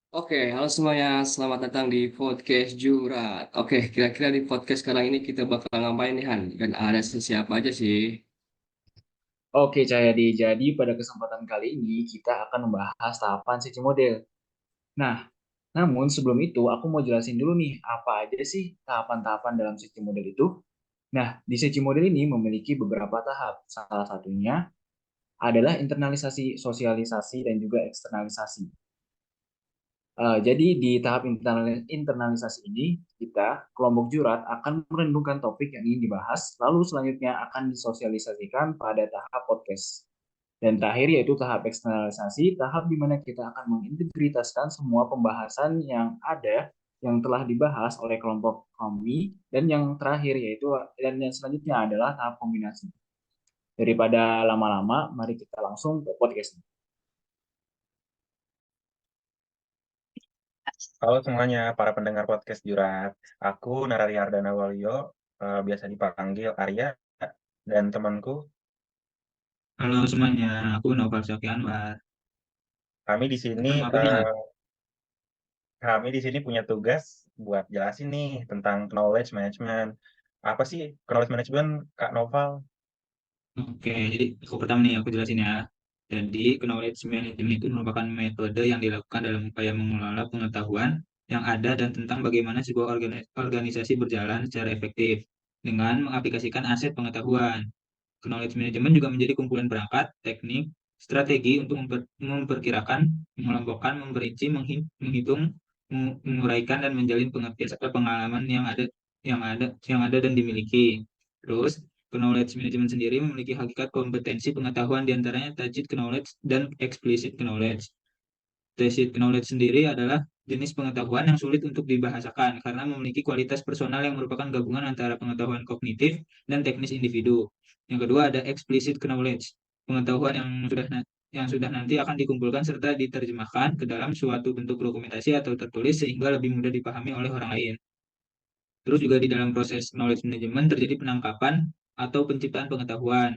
Oke, halo semuanya. Selamat datang di podcast Jurat. Oke, kira-kira di podcast sekarang ini kita bakal ngapain nih, Han? Dan ada siapa aja sih? Oke, Cahyadi. Jadi pada kesempatan kali ini kita akan membahas tahapan siji model. Nah, namun sebelum itu aku mau jelasin dulu nih apa aja sih tahapan-tahapan dalam siji model itu. Nah, di siji model ini memiliki beberapa tahap. Salah satunya adalah internalisasi, sosialisasi, dan juga eksternalisasi. Jadi di tahap internalisasi ini, kita, kelompok jurat, akan merenungkan topik yang ingin dibahas, lalu selanjutnya akan disosialisasikan pada tahap podcast. Dan terakhir yaitu tahap eksternalisasi, tahap di mana kita akan mengintegritaskan semua pembahasan yang ada yang telah dibahas oleh kelompok kami, dan yang terakhir yaitu dan yang selanjutnya adalah tahap kombinasi. Daripada lama-lama, mari kita langsung ke podcast. Halo semuanya, para pendengar podcast Jurat. Aku Narari Ardana Waluyo, biasa dipanggil Arya, dan temanku, Halo semuanya, aku Noval Zaki Anwar. kami di sini, Tentang apa nih, Han? kami di sini punya tugas buat jelasin nih tentang knowledge management. Apa sih knowledge management, Kak Noval? Oke, jadi aku pertama nih, aku jelasin ya. Jadi, knowledge management itu merupakan metode yang dilakukan dalam upaya mengelola pengetahuan yang ada dan tentang bagaimana sebuah organisasi berjalan secara efektif dengan mengaplikasikan aset pengetahuan. Knowledge management juga menjadi kumpulan perangkat, teknik, strategi untuk memperkirakan, mengelompokkan, memperinci, menghitung, menguraikan dan menjalin pengertian serta pengalaman yang ada dan dimiliki. Terus, knowledge management sendiri memiliki hakikat kompetensi pengetahuan diantaranya tacit knowledge dan explicit knowledge. Tacit knowledge sendiri adalah jenis pengetahuan yang sulit untuk dibahasakan karena memiliki kualitas personal yang merupakan gabungan antara pengetahuan kognitif dan teknis individu. Yang kedua ada explicit knowledge, pengetahuan yang sudah nanti akan dikumpulkan serta diterjemahkan ke dalam suatu bentuk dokumentasi atau tertulis sehingga lebih mudah dipahami oleh orang lain. Terus juga di dalam proses knowledge management terjadi penangkapan atau penciptaan pengetahuan,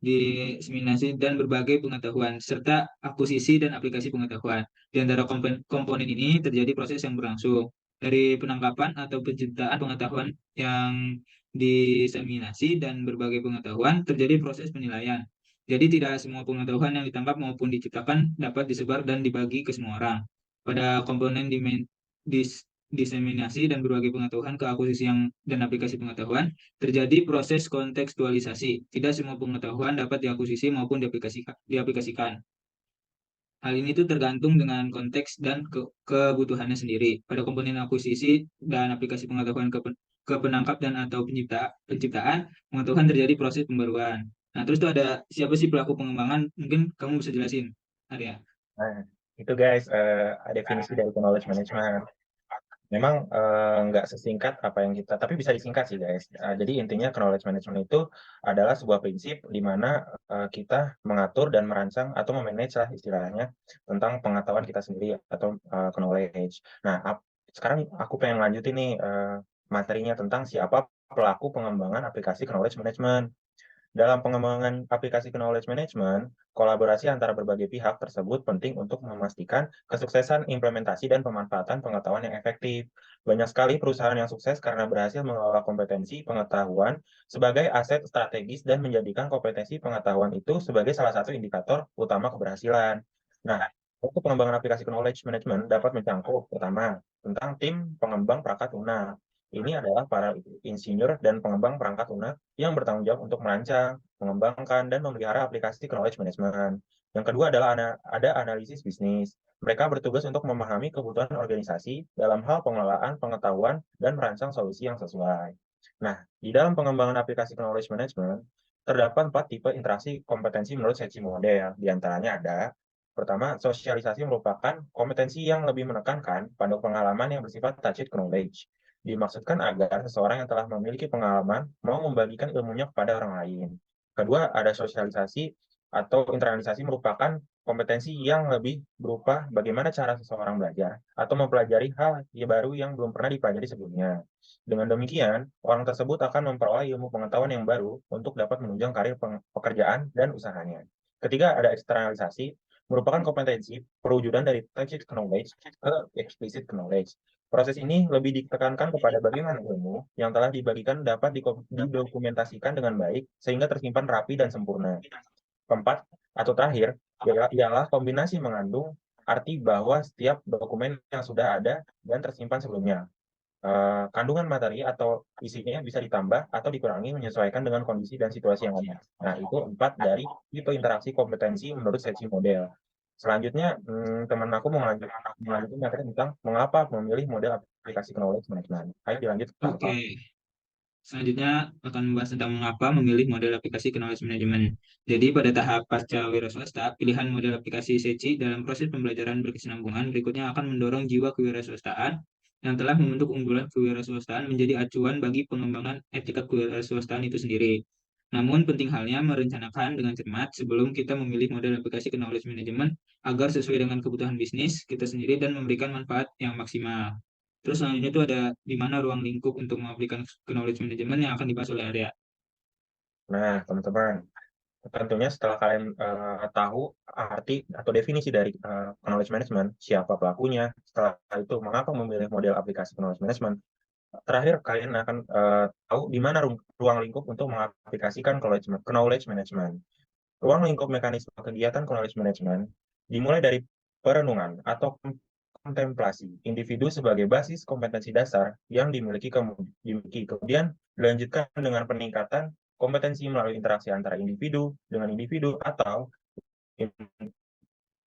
diseminasi dan berbagai pengetahuan, serta akuisisi dan aplikasi pengetahuan. Di antara komponen ini terjadi proses yang berlangsung dari penangkapan atau penciptaan pengetahuan yang diseminasi dan berbagai pengetahuan terjadi proses penilaian. Jadi tidak semua pengetahuan yang ditangkap maupun diciptakan dapat disebar dan dibagi ke semua orang. Pada komponen diseminasi dan berbagai pengetahuan ke akuisisi dan aplikasi pengetahuan, terjadi proses kontekstualisasi. Tidak semua pengetahuan dapat diakuisisi maupun diaplikasikan. Hal ini tuh tergantung dengan konteks dan kebutuhannya sendiri. Pada komponen akuisisi dan aplikasi pengetahuan ke penangkap dan atau penciptaan, pengetahuan terjadi proses pembaruan. Nah, terus tuh ada siapa sih pelaku pengembangan? Mungkin kamu bisa jelasin, Arya. Nah, itu guys, definisi dari knowledge management. Memang nggak sesingkat apa yang kita, tapi bisa disingkat sih guys. Jadi intinya knowledge management itu adalah sebuah prinsip di mana kita mengatur dan merancang atau memanage lah istilahnya tentang pengetahuan kita sendiri atau knowledge. Nah, sekarang aku pengen lanjutin nih materinya tentang siapa pelaku pengembangan aplikasi knowledge management. Dalam pengembangan aplikasi knowledge management, kolaborasi antara berbagai pihak tersebut penting untuk memastikan kesuksesan implementasi dan pemanfaatan pengetahuan yang efektif. Banyak sekali perusahaan yang sukses karena berhasil mengelola kompetensi pengetahuan sebagai aset strategis dan menjadikan kompetensi pengetahuan itu sebagai salah satu indikator utama keberhasilan. Nah, untuk pengembangan aplikasi knowledge management dapat mencakup pertama tentang tim pengembang perangkat lunak. Ini adalah para insinyur dan pengembang perangkat lunak yang bertanggung jawab untuk merancang, mengembangkan, dan memelihara aplikasi knowledge management. Yang kedua adalah ada analisis bisnis. Mereka bertugas untuk memahami kebutuhan organisasi dalam hal pengelolaan pengetahuan dan merancang solusi yang sesuai. Nah, di dalam pengembangan aplikasi knowledge management, terdapat 4 tipe interaksi kompetensi menurut seksi model. Di antaranya ada, pertama, sosialisasi merupakan kompetensi yang lebih menekankan pada pengalaman yang bersifat tacit knowledge. Dimaksudkan agar seseorang yang telah memiliki pengalaman mau membagikan ilmunya kepada orang lain. Kedua, ada sosialisasi atau internalisasi merupakan kompetensi yang lebih berupa bagaimana cara seseorang belajar atau mempelajari hal yang baru yang belum pernah dipelajari sebelumnya. Dengan demikian, orang tersebut akan memperoleh ilmu pengetahuan yang baru untuk dapat menunjang karir pekerjaan dan usahanya. Ketiga, ada eksternalisasi merupakan kompetensi perwujudan dari tacit knowledge ke explicit knowledge. Proses ini lebih ditekankan kepada bagaimana ilmu yang telah dibagikan dapat didokumentasikan dengan baik sehingga tersimpan rapi dan sempurna. Keempat, atau terakhir, ialah kombinasi mengandung arti bahwa setiap dokumen yang sudah ada dan tersimpan sebelumnya. Kandungan materi atau isinya bisa ditambah atau dikurangi menyesuaikan dengan kondisi dan situasi yang ada. Nah, itu 4 dari tipe interaksi kompetensi menurut seksi model. Selanjutnya, teman aku mau melanjutkan materi tentang mengapa memilih model aplikasi knowledge management. Ayo dilanjut. Oke, selanjutnya akan membahas tentang mengapa memilih model aplikasi knowledge management. Jadi pada tahap pasca wira swasta, pilihan model aplikasi SECI dalam proses pembelajaran berkesinambungan berikutnya akan mendorong jiwa kewirausahaan yang telah membentuk unggulan kewirausahaan menjadi acuan bagi pengembangan etika kewirausahaan itu sendiri. Namun penting halnya merencanakan dengan cermat sebelum kita memilih model aplikasi knowledge management agar sesuai dengan kebutuhan bisnis kita sendiri dan memberikan manfaat yang maksimal. Terus selanjutnya itu ada di mana ruang lingkup untuk mengaplikasikan knowledge management yang akan dibahas oleh Arya. Nah, teman-teman, tentunya setelah kalian tahu arti atau definisi dari knowledge management, siapa pelakunya, setelah itu mengapa memilih model aplikasi knowledge management, terakhir kalian akan tahu di mana ruang lingkup untuk mengaplikasikan knowledge management. Ruang lingkup mekanisme kegiatan knowledge management dimulai dari perenungan atau kontemplasi individu sebagai basis kompetensi dasar yang dimiliki, kemudian dilanjutkan dengan peningkatan kompetensi melalui interaksi antara individu dengan individu atau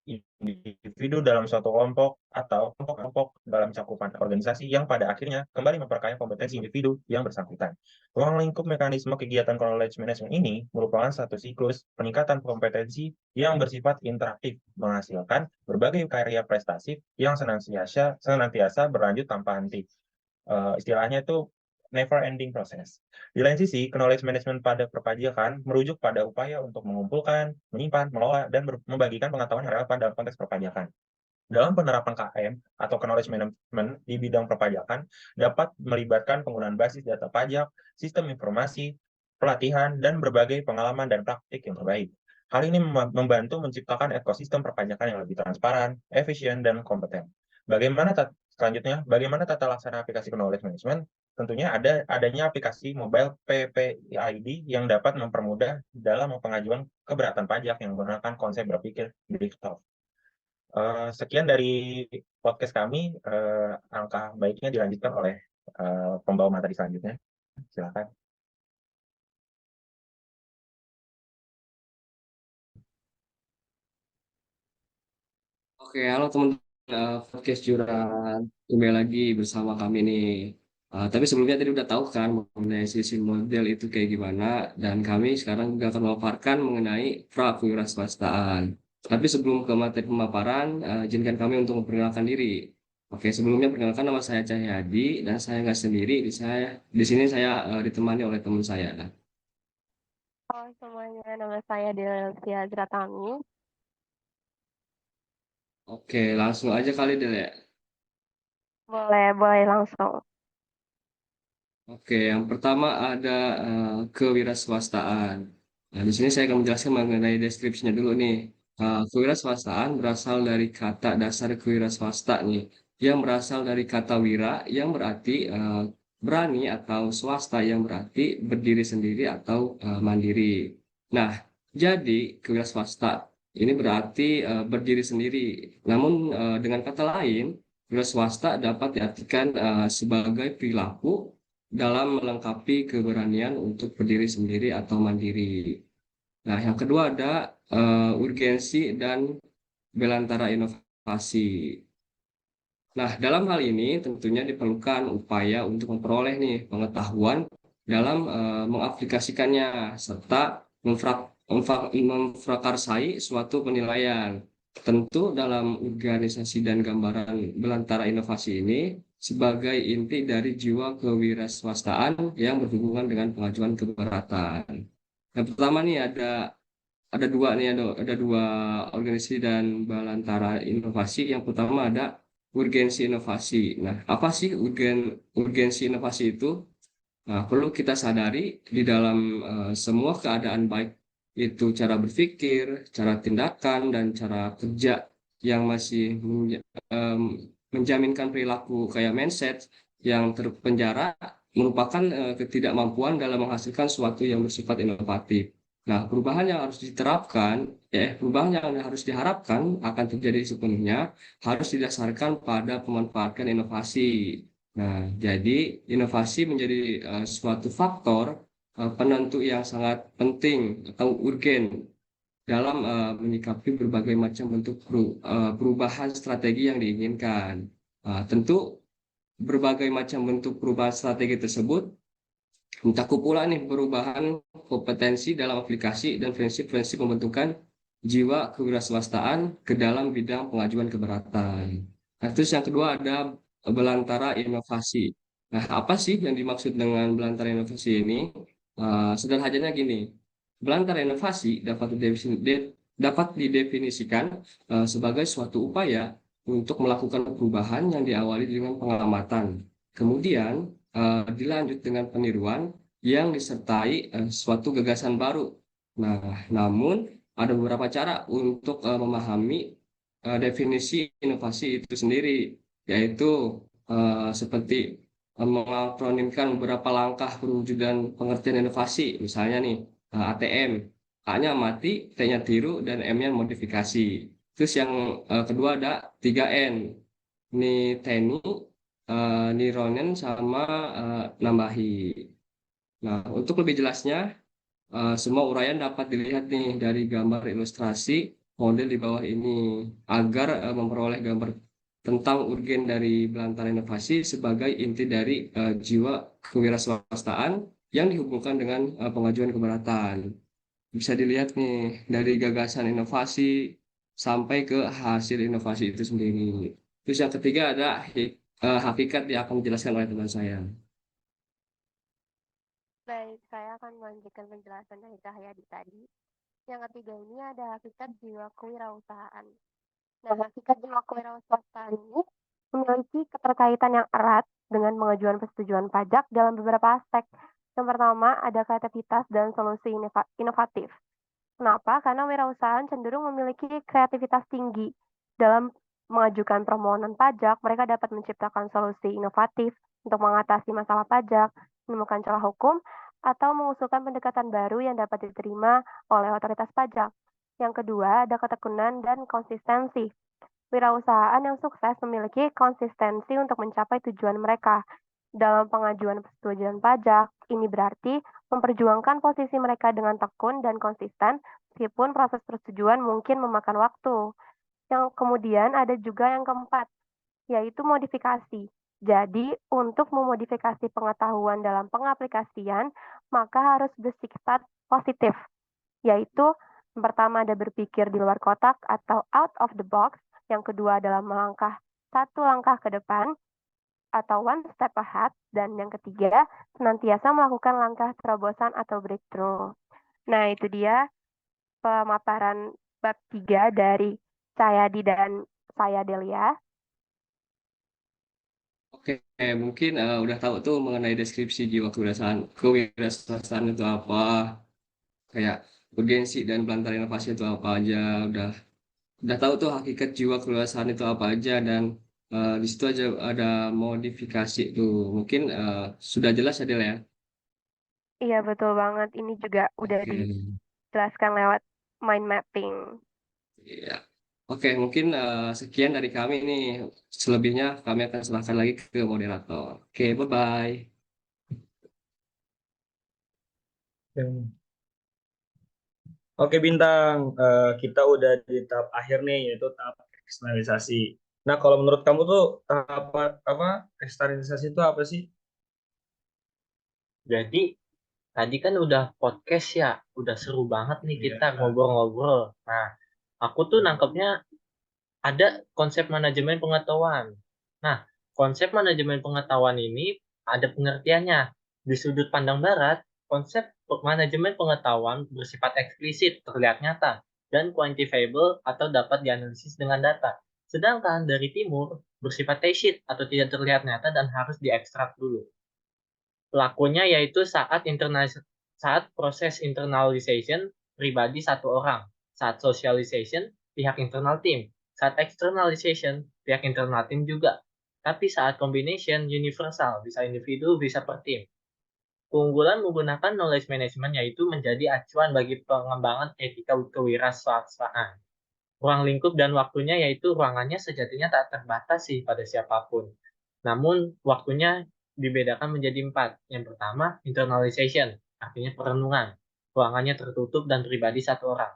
individu dalam suatu kelompok atau kelompok dalam cakupan organisasi yang pada akhirnya kembali memperkaya kompetensi individu yang bersangkutan. Ruang lingkup mekanisme kegiatan knowledge management ini merupakan satu siklus peningkatan kompetensi yang bersifat interaktif, menghasilkan berbagai karya prestatif yang senantiasa berlanjut tanpa henti. Istilahnya itu never ending process. Di lain sisi, knowledge management pada perpajakan merujuk pada upaya untuk mengumpulkan, menyimpan, mengelola, dan membagikan pengetahuan yang relevan dalam konteks perpajakan. Dalam penerapan KM atau knowledge management di bidang perpajakan dapat melibatkan penggunaan basis data pajak, sistem informasi, pelatihan, dan berbagai pengalaman dan praktik yang terbaik. Hal ini membantu menciptakan ekosistem perpajakan yang lebih transparan, efisien, dan kompeten. Selanjutnya, bagaimana tata laksana aplikasi knowledge management? Tentunya adanya aplikasi mobile PPID yang dapat mempermudah dalam pengajuan keberatan pajak yang menggunakan konsep berpikir drift-off. Sekian dari podcast kami. Angka baiknya dilanjutkan oleh pembawa materi selanjutnya. Silakan. Oke, halo teman-teman podcast Jurat, kembali lagi bersama kami nih. Tapi sebelumnya tadi udah tahu kan mengenai sisi model itu kayak gimana, dan kami sekarang juga akan memaparkan mengenai prawirausahaan. Tapi sebelum ke materi pemaparan, izinkan kami untuk memperkenalkan diri. Oke, sebelumnya perkenalkan nama saya Cahyadi dan saya nggak sendiri. Di sini saya ditemani oleh teman saya. Halo semuanya, nama saya Delcia Gratami. Oke, langsung aja kali Del ya. Boleh langsung. Oke, yang pertama ada kewirausahaan. Nah, di sini saya akan menjelaskan mengenai deskripsinya dulu nih. Kewirausahaan berasal dari kata dasar kewirausahaan nih, yang berasal dari kata wira yang berarti berani atau swasta yang berarti berdiri sendiri atau mandiri. Nah, jadi kewirausahaan ini berarti berdiri sendiri. Namun dengan kata lain, wirausaha dapat diartikan sebagai perilaku dalam melengkapi keberanian untuk berdiri sendiri atau mandiri. Nah, yang kedua ada urgensi dan belantara inovasi. Nah, dalam hal ini tentunya diperlukan upaya untuk memperoleh nih pengetahuan dalam mengaplikasikannya serta memprakarsai suatu penilaian. Tentu dalam organisasi dan gambaran belantara inovasi ini sebagai inti dari jiwa kewirausahaan yang berhubungan dengan pengajuan keberatan. Yang pertama nih ada dua nih ada dua organisasi dan belantara inovasi. Yang pertama ada urgensi inovasi. Nah, apa sih urgensi inovasi itu? Nah, perlu kita sadari di dalam semua keadaan baik itu cara berpikir, cara tindakan, dan cara kerja yang masih em, menjaminkan perilaku kayak mindset yang terpenjara merupakan ketidakmampuan dalam menghasilkan sesuatu yang bersifat inovatif. Nah, perubahan yang harus diharapkan akan terjadi sepenuhnya harus didasarkan pada pemanfaatan inovasi. Nah, jadi inovasi menjadi suatu faktor penentu yang sangat penting atau urgen dalam menyikapi berbagai macam bentuk perubahan strategi yang diinginkan. Tentu berbagai macam bentuk perubahan strategi tersebut mencakup pula nih perubahan kompetensi dalam aplikasi dan prinsip-prinsip pembentukan jiwa kewirausahaan ke dalam bidang pengajuan keberatan. Nah, terus yang kedua ada belantara inovasi. Nah, apa sih yang dimaksud dengan belantara inovasi ini? Sederhananya gini, belantara inovasi dapat didefinisikan sebagai suatu upaya untuk melakukan perubahan yang diawali dengan pengamatan. Kemudian dilanjut dengan peniruan yang disertai suatu gagasan baru. Nah, namun ada beberapa cara untuk memahami definisi inovasi itu sendiri, yaitu seperti mengakronimkan beberapa langkah perwujudan pengertian inovasi, misalnya nih ATM, A-nya amati, T-nya tiru, dan M-nya modifikasi. Terus yang kedua ada 3N, Niteni, Nironen, sama Nambahi. Nah, untuk lebih jelasnya, semua uraian dapat dilihat nih dari gambar ilustrasi model di bawah ini agar memperoleh gambar tentang urgen dari belantara inovasi sebagai inti dari jiwa kewirausahaan yang dihubungkan dengan pengajuan keberatan. Bisa dilihat nih dari gagasan inovasi sampai ke hasil inovasi itu sendiri. Terus yang ketiga ada hakikat yang akan dijelaskan oleh teman saya. Baik, saya akan melanjutkan penjelasan dari Cahyadi tadi. Yang ketiga ini ada hakikat jiwa kewirausahaan. Nah, hakikat jiwa kewirausahaan ini memiliki keterkaitan yang erat dengan pengajuan persetujuan pajak dalam beberapa aspek. Yang pertama, ada kreativitas dan solusi inovatif. Kenapa? Karena wirausahaan cenderung memiliki kreativitas tinggi. Dalam mengajukan permohonan pajak, mereka dapat menciptakan solusi inovatif untuk mengatasi masalah pajak, menemukan celah hukum, atau mengusulkan pendekatan baru yang dapat diterima oleh otoritas pajak. Yang kedua, ada ketekunan dan konsistensi. Wirausahaan yang sukses memiliki konsistensi untuk mencapai tujuan mereka. Dalam pengajuan persetujuan pajak, ini berarti memperjuangkan posisi mereka dengan tekun dan konsisten, meskipun proses persetujuan mungkin memakan waktu. Yang kemudian ada juga yang keempat, yaitu modifikasi. Jadi, untuk memodifikasi pengetahuan dalam pengaplikasian, maka harus bersifat positif, yaitu yang pertama ada berpikir di luar kotak atau out of the box, yang kedua adalah melangkah satu langkah ke depan, atau one step ahead, dan yang ketiga, senantiasa melakukan langkah terobosan atau breakthrough. Nah, itu dia pemaparan bab 3 dari Cahyadi dan saya Delia. Oke, mungkin udah tahu tuh mengenai deskripsi jiwa kewirausahaan itu apa, kayak urgensi dan belantara inovasi itu apa aja, udah tahu tuh hakikat jiwa kewirausahaan itu apa aja, dan di situ aja ada modifikasi tuh. Mungkin sudah jelas ya, Del ya? Iya, betul banget. Ini juga udah Oke. dijelaskan lewat mind mapping. Iya. Oke, mungkin sekian dari kami nih. Selebihnya kami akan serahkan lagi ke moderator. Oke, bye-bye. Oke Bintang, kita udah di tahap akhir nih, yaitu tahap eksternalisasi. Nah, kalau menurut kamu tuh tahap apa eksternalisasi itu apa sih? Jadi tadi kan udah podcast ya, udah seru banget nih kita ngobrol-ngobrol. Nah, aku tuh nangkepnya ada konsep manajemen pengetahuan. Nah, konsep manajemen pengetahuan ini ada pengertiannya. Di sudut pandang barat, konsep manajemen pengetahuan bersifat eksplisit, terlihat nyata, dan quantifiable atau dapat dianalisis dengan data. Sedangkan dari timur, bersifat tacit atau tidak terlihat nyata dan harus diekstrak dulu. Pelakunya yaitu saat proses internalization pribadi satu orang. Saat socialization, pihak internal tim. Saat externalization, pihak internal tim juga. Tapi saat combination, universal, bisa individu, bisa per tim. Keunggulan menggunakan knowledge management yaitu menjadi acuan bagi pengembangan etika kewirausahaan. Ruang lingkup dan waktunya yaitu ruangannya sejatinya tak terbatas sih pada siapapun. Namun, waktunya dibedakan menjadi 4. Yang pertama, internalization, artinya perenungan. Ruangannya tertutup dan pribadi satu orang.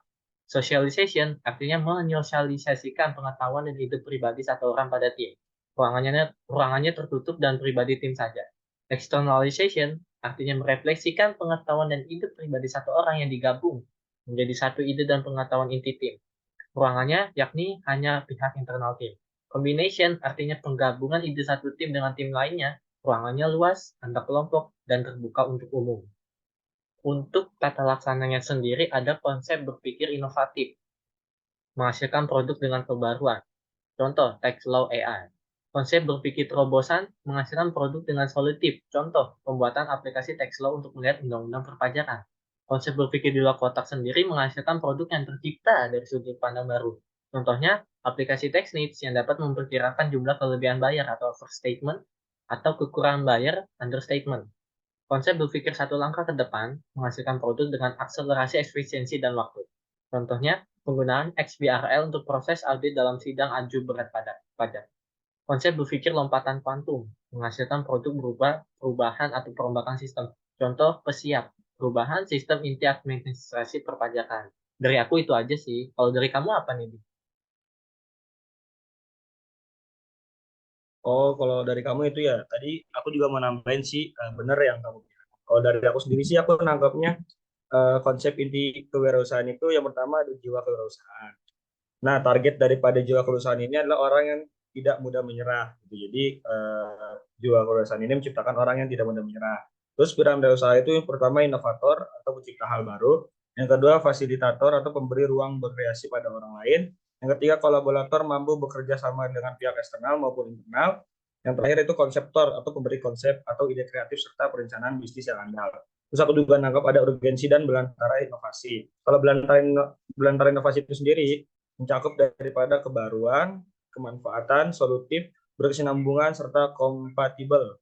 Socialization, artinya menyosialisasikan pengetahuan dan ide pribadi satu orang pada tim. Ruangannya tertutup dan pribadi tim saja. Externalization, artinya merefleksikan pengetahuan dan ide pribadi satu orang yang digabung menjadi satu ide dan pengetahuan inti tim. Ruangannya yakni hanya pihak internal tim. Combination artinya penggabungan ide satu tim dengan tim lainnya. Ruangannya luas, antar kelompok, dan terbuka untuk umum. Untuk tata laksananya sendiri ada konsep berpikir inovatif, menghasilkan produk dengan pembaruan. Contoh, text law AI. Konsep berpikir terobosan, menghasilkan produk dengan solutif. Contoh, pembuatan aplikasi text law untuk melihat undang-undang perpajakan. Konsep berpikir di luar kotak sendiri menghasilkan produk yang tercipta dari sudut pandang baru. Contohnya, aplikasi TextNeeds yang dapat memperkirakan jumlah kelebihan bayar atau overstatement atau kekurangan bayar understatement. Konsep berpikir satu langkah ke depan menghasilkan produk dengan akselerasi efisiensi dan waktu. Contohnya, penggunaan XBRL untuk proses audit dalam sidang aju berat pajak. Konsep berpikir lompatan kuantum menghasilkan produk berupa perubahan atau perombakan sistem. Contoh, pesiap, perubahan sistem inti administrasi perpajakan. Dari aku itu aja sih. Kalau dari kamu apa nih? Oh, kalau dari kamu itu ya, tadi aku juga mau nambahin sih, bener yang kamu bilang. Kalau dari aku sendiri sih, aku nangkapnya konsep inti kewirausahaan itu yang pertama ada jiwa kewirausahaan. Nah, target daripada jiwa kewirausahaan ini adalah orang yang tidak mudah menyerah. Gitu. Jadi, jiwa kewirausahaan ini menciptakan orang yang tidak mudah menyerah. Terus piramida usaha itu yang pertama inovator atau pencipta hal baru. Yang kedua fasilitator atau pemberi ruang berkreasi pada orang lain. Yang ketiga kolaborator mampu bekerja sama dengan pihak eksternal maupun internal. Yang terakhir itu konseptor atau pemberi konsep atau ide kreatif serta perencanaan bisnis yang andal. Terus aku juga nangkap ada urgensi dan belantara inovasi. Kalau belantara inovasi itu sendiri mencakup daripada kebaruan, kemanfaatan, solutif, berkesinambungan, serta kompatibel.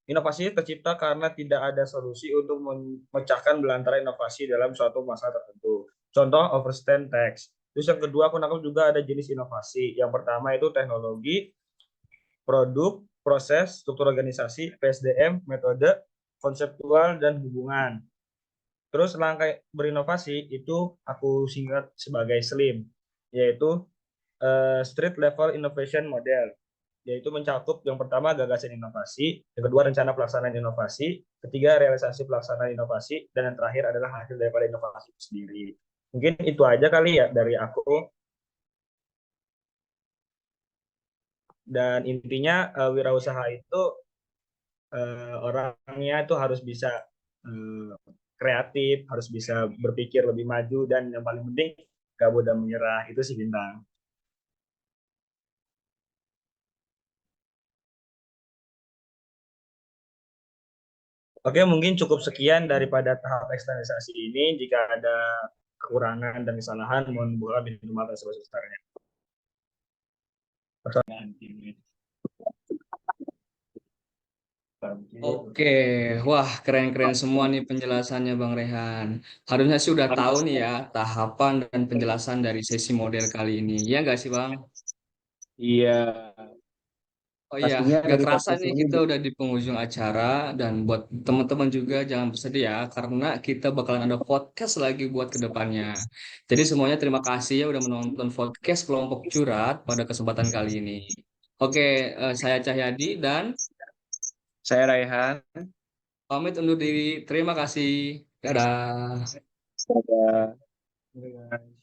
Inovasi tercipta karena tidak ada solusi untuk memecahkan belantara inovasi dalam suatu masalah tertentu. Contoh, overstand text. Terus yang kedua, aku nangkap juga ada jenis inovasi. Yang pertama itu teknologi, produk, proses, struktur organisasi, PSDM, metode, konseptual, dan hubungan. Terus langkah berinovasi itu aku singkat sebagai SLIM, yaitu Street Level Innovation Model, yaitu mencakup yang pertama gagasan inovasi, yang kedua rencana pelaksanaan inovasi, ketiga realisasi pelaksanaan inovasi, dan yang terakhir adalah hasil daripada inovasi itu sendiri. Mungkin itu aja kali ya dari aku. Dan intinya wirausaha itu orangnya itu harus bisa kreatif, harus bisa berpikir lebih maju, dan yang paling penting gak mudah menyerah. Itu sih Bintang. Oke, mungkin cukup sekian daripada tahap eksternalisasi ini. Jika ada kekurangan dan kesalahan, mohon buka pintu maaf dan sebesar-besarnya. Oke, wah keren-keren semua nih penjelasannya Bang Rehan. Harusnya sih udah tahu nih ya tahapan dan penjelasan dari sesi model kali ini. Ya nggak sih Bang? Iya, Oh iya, pastinya gak dari kerasa podcast nih ini kita udah di penghujung acara dan buat teman-teman juga jangan bersedih ya karena kita bakalan ada podcast lagi buat kedepannya. Jadi semuanya terima kasih ya udah menonton podcast kelompok curhat pada kesempatan kali ini. Oke, saya Cahyadi dan saya Raihan. pamit undur diri. Terima kasih. Dadah. Dadah.